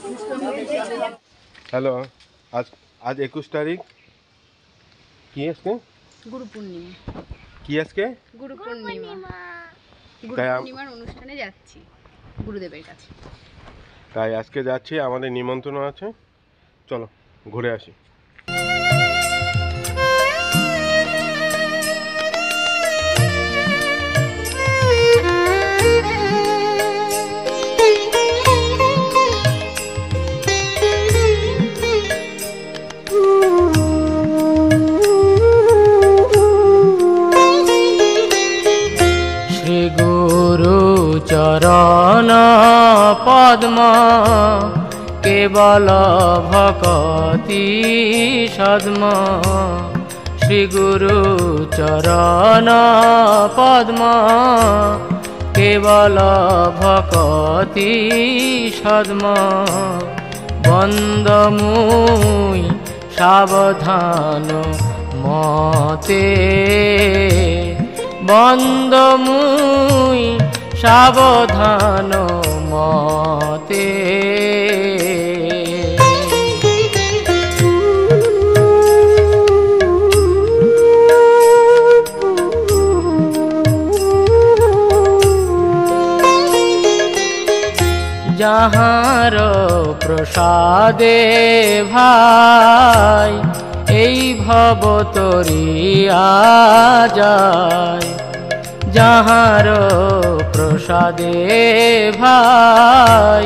Hello आज आज 21 तारीख কি আজকে গুরু পূর্ণিমা কি আজকে গুরু পূর্ণিমা পূর্ণিমার অনুষ্ঠানে যাচ্ছি গুরুদেবের কাছে তাই আজকে যাচ্ছি আমাদের নিমন্ত্রণ আছে চলো ঘুরে আসি चरण पद्म केवल भक्ति सद्म श्री गुरु चरण पद्म केवल भक्ति सद्म बंदमुई सावधान मते बंदमुई सावधान मते जहार प्रसादे भाई এই ভব তরিয়া যায় যাহার প্রসাদে ভাই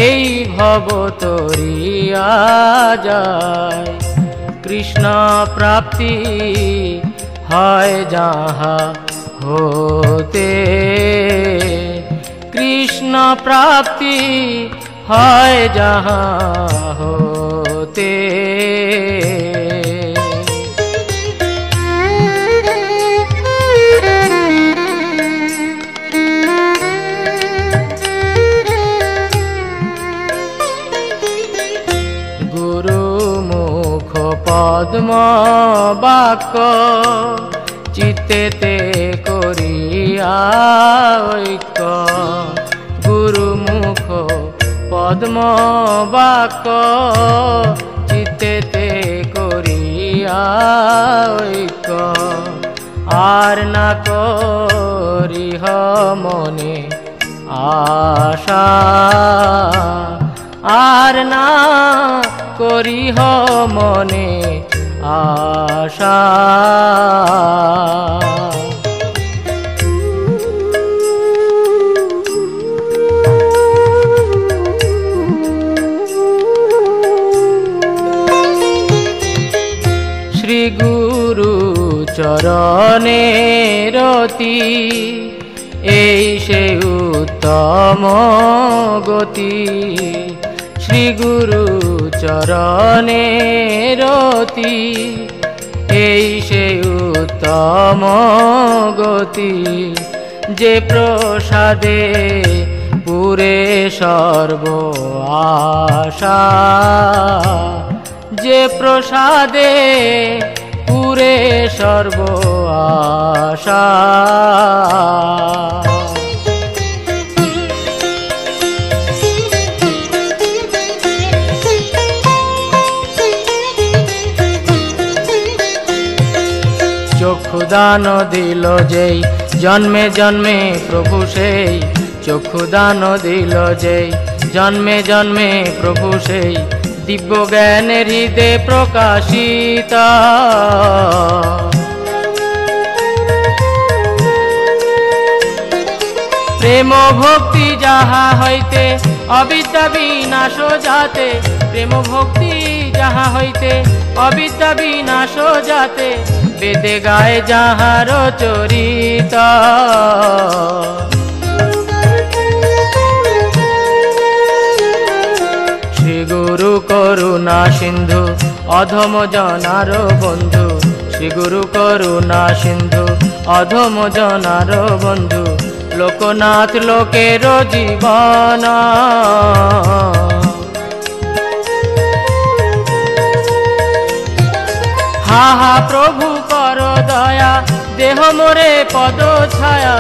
এই ভব তরিয়া যায় কৃষ্ণ প্রাপ্তি হয় যাহা হতে কৃষ্ণ প্রাপ্তি হয় যাহা হতে पद्म बाक चित्ते करिया गुरुमुख पद्म बाक चित्ते करिया आर ना करिह मने आशा आर ना करिह मने आशा श्री गुरु चरणे रति এই সে উত্তম গতি श्री गुरु चरणे रति এই সে উত্তম গতি যে প্রসাদে পুরে সর্ব আশা যে প্রসাদে পুরে সর্ব আশা चक्षुदान दिल जेई जन्मे जन्मे प्रभु सेई चक्षुदान दिल जेई जन्मे जन्मे प्रभु सेई दिव्य ज्ञान हृदय प्रकाशिता प्रेम भक्ति जहा हईते अविद्या विनाश जाते प्रेम भक्ति जहा हईते अविद्या विनाश जाते वेदे गाए जहार चरिता श्री गुरु करुणा सिंधु अधम जनार बंधु श्री गुरु करुणा सिंधु अधम जनार बंधु लोकनाथ लोकेर जीवन हा हा प्रभु कर दया देह मोरे पद छाया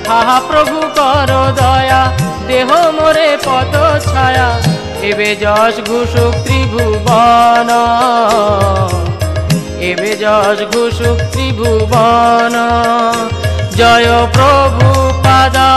हा हा प्रभु कर दया देह मोरे पद छाया এবে যশ ঘুষুক ত্রিভুবন, এবে যশ ঘুষুক ত্রিভুবন। জয় প্রভু পাদা